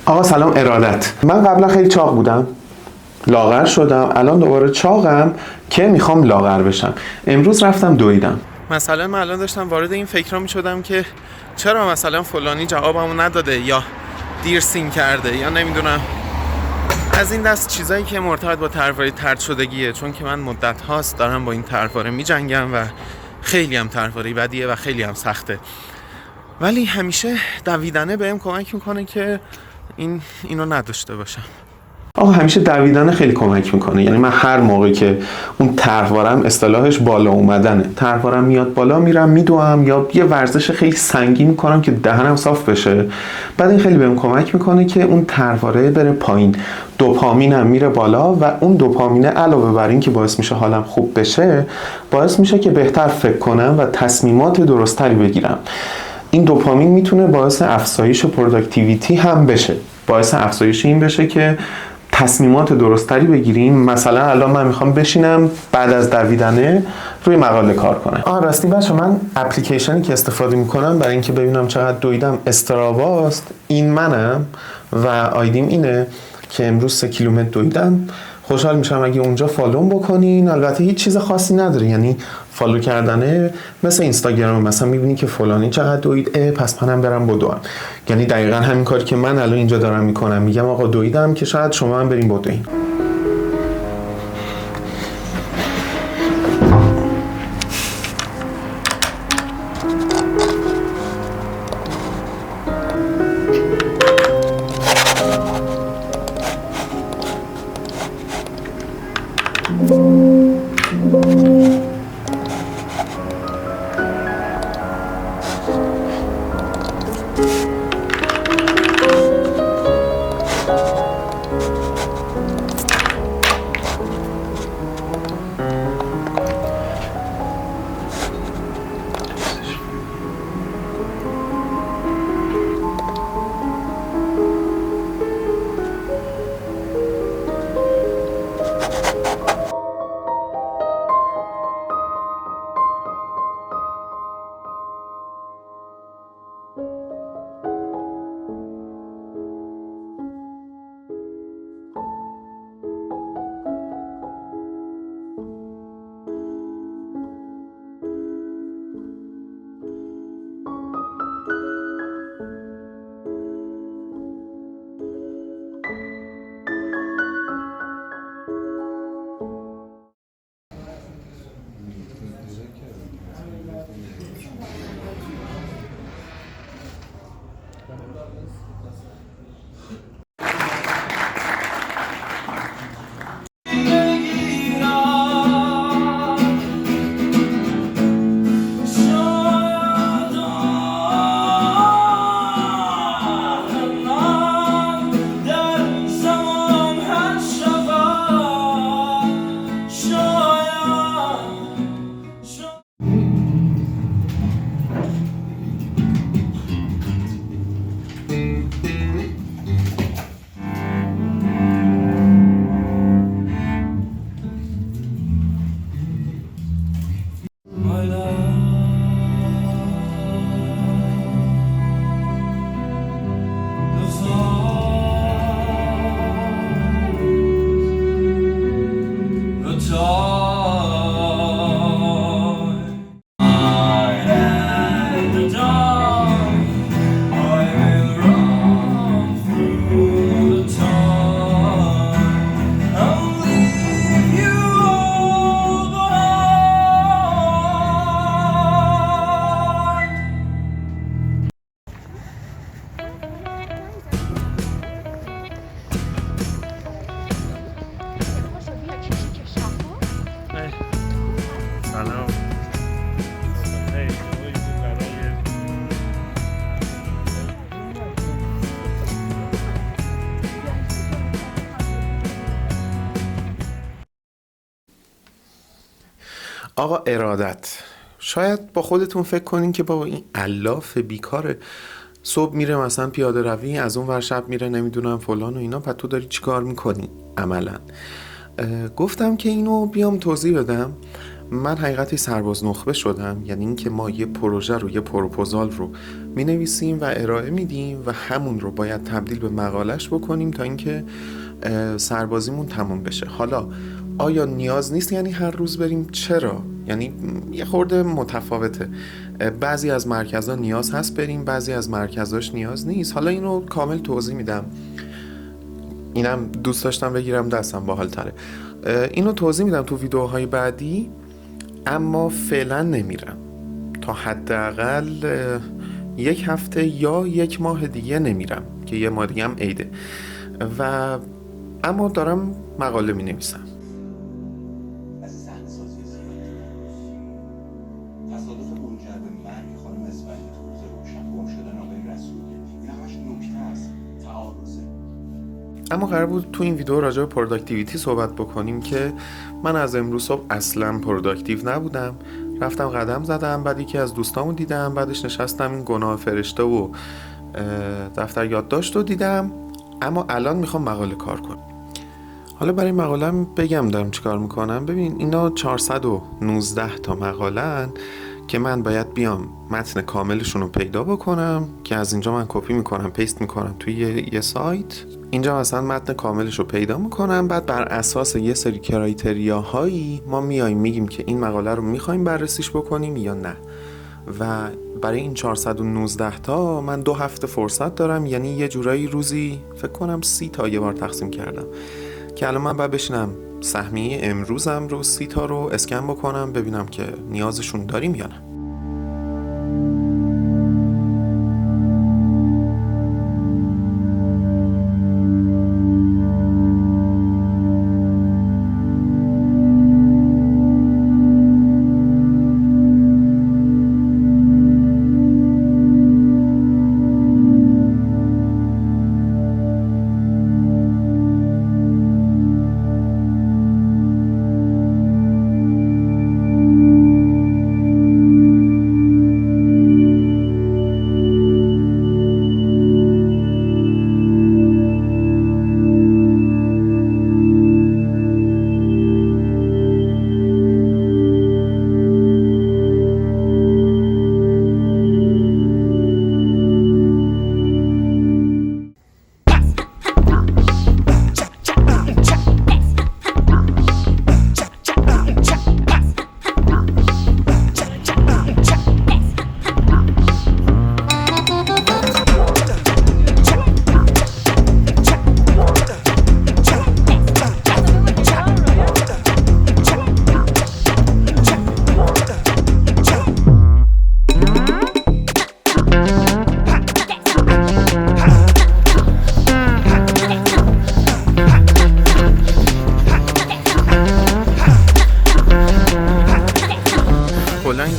آقا سلام، ارادت. من قبلا خیلی چاق بودم، لاغر شدم، الان دوباره چاقم که میخوام لاغر بشم. امروز رفتم دویدم. مثلا من الان داشتم وارد این فکرها میشدم که چرا مثلا فلانی جوابمو نداده یا دیر سین کرده یا نمیدونم از این دست چیزایی که مرتبط با طرحواره طرد شدگیه، چون که من مدت هاست دارم با این طرحواره میجنگم و خیلی هم طرحواره بدیه و خیلی هم سخته، ولی همیشه دویدنه بهم کمک میکنه که اینو نداشته باشم. آقا همیشه دویدن خیلی کمک میکنه. یعنی من هر موقع که اون طرحوارم اصطلاحش بالا اومدنه، طرحوارم میاد بالا، میرم میدوام یا یه ورزش خیلی سنگین میکنم که دهنم صاف بشه. بعد این خیلی بهم کمک میکنه که اون طرحواره بره پایین، دوپامینم میره بالا و اون دوپامینه علاوه بر این که باعث میشه حالم خوب بشه، باعث میشه که بهتر فکر کنم و تصمیمات درستری بگیرم. این دوپامین میتونه باعث افزایش پروداکتیویتی هم بشه، باعث افزایش این بشه که تصمیمات درستری بگیریم. مثلا الان من میخوام بشینم بعد از دویدنه روی مقاله کار کنم. راستی بچه، من اپلیکیشنی که استفاده میکنم برای اینکه ببینم چقدر دویدم استراواست. این منم و آیدیم اینه که امروز 3 کیلومتر دویدم. خوشحال میشم اگه اونجا فالوم بکنین. البته هیچ چیز خاصی نداره، یعنی فالو کردنه مثل اینستاگرام، مثلا میبینی که فلانی چقدر دوید، پس منم برم بدوم. یعنی دقیقا همین کاری که من الان اینجا دارم میکنم، میگم آقا دویدم که شاید شما هم بریم بدوین. سلام. آقا ارادت، شاید با خودتون فکر کنین که بابا این الاف بیکاره، صبح میره مثلا پیاده روی، از اون ور شب میره نمیدونم فلان و اینا، پس تو داری چی کار میکنی عملا؟ گفتم که اینو بیام توضیح بدم. من حقیقتی سرباز نخبه شدم، یعنی اینکه ما یه پروژه رو، یه پروپوزال رو مینویسیم و ارائه میدیم و همون رو باید تبدیل به مقالش بکنیم تا اینکه سربازیمون تموم بشه. حالا آیا نیاز نیست یعنی هر روز بریم؟ چرا؟ یعنی یه خورده متفاوته. بعضی از مرکزها نیاز هست بریم، بعضی از مرکزاش نیاز نیست. حالا اینو کامل توضیح میدم، اینم دوست داشتم بگیرم دستم باحال تره. اینو توضیح میدم تو ویدیوهای بعدی، اما فعلا نمیرم تا حداقل 1 هفته یا 1 ماه دیگه نمیرم که 1 ماه دیگه هم عیده و اما دارم مقاله می نویسم. تصادف منجر به مرگ خانم اسفندی تو روز روشن، گم شدن آقای رسولی، این همش نکته است، تعارضه. اما قرار بود تو این ویدیو راجع به پروداکتیویتی صحبت بکنیم که من از امروز صبح اصلا پروداکتیو نبودم. رفتم قدم زدم، بعد یکی از دوستامو دیدم، بعدش نشستم این گناه فرشته و دفتر یادداشت رو دیدم، اما الان میخوام مقاله کار کنم. حالا برای مقاله‌ام بگم دارم چیکار میکنم. ببین اینا 419 تا مقاله‌ان که من باید بیام متن کاملشون رو پیدا بکنم که از اینجا من کپی میکنم پیست میکنم توی یه سایت. اینجا مثلا متن کاملش رو پیدا میکنم، بعد بر اساس یه سری کرایتریاهایی ما میایم میگیم که این مقاله رو میخوایم بررسیش بکنیم یا نه. و برای این 419 تا من 2 هفته فرصت دارم، یعنی یه جورایی روزی فکر کنم 30 تا یه بار تقسیم کردم که الان من باید بشینم سهمیه امروزم رو 30 تا رو اسکن بکنم ببینم که نیازشون داریم یا نه.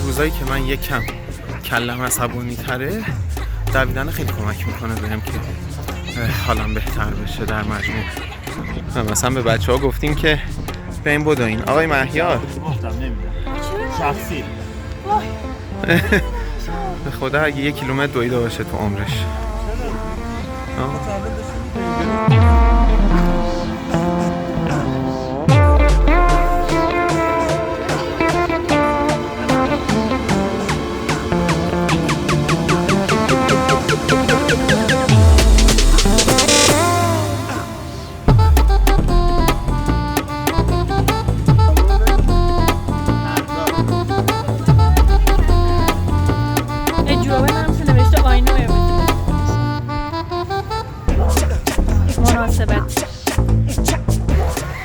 روزایی که من یکم کلم عصبانی تره دویدن خیلی کمک میکنه بهم که حالم بهتر بشه در مجموع. مثلا به بچه ها گفتیم که به این بدوین. آقای مهیار گفتم نمیدم شخصی به خدا اگه 1 کیلومتر دویده باشه تو عمرش.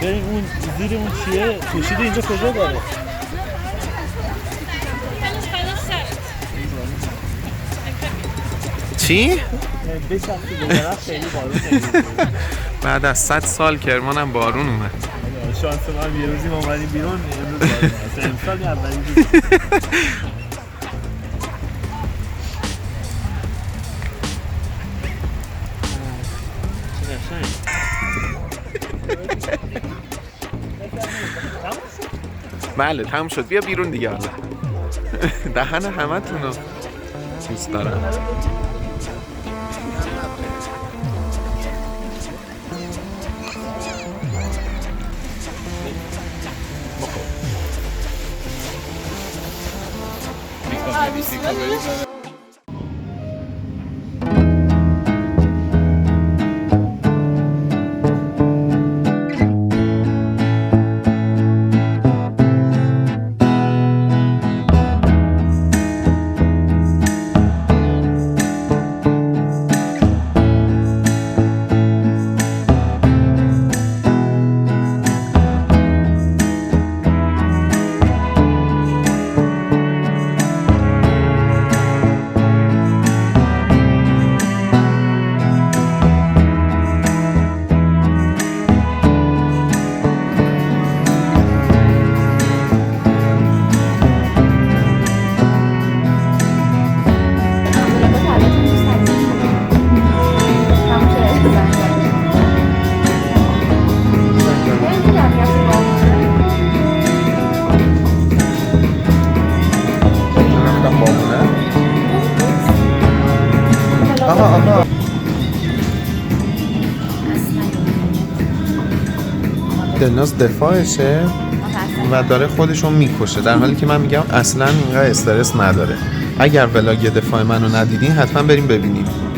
بریم اون زیر اون چیه کشیده اینجا کجا داره؟ چی؟ بعد از 100 سال کرمانم بارون اومد. شانس ما یه روزی ما اومدیم بیرون امروز بارون اومد. امسال اولین بله تموم شد. بیا بیرون دیگه. حالا دهن همه تونو دوست دارم. آها دلناز دفاعشه و داره خودشون میکشه، در حالی که من میگم اصلا اینقدر استرس نداره. اگر ولاگ دفاع منو ندیدین حتما بریم ببینید.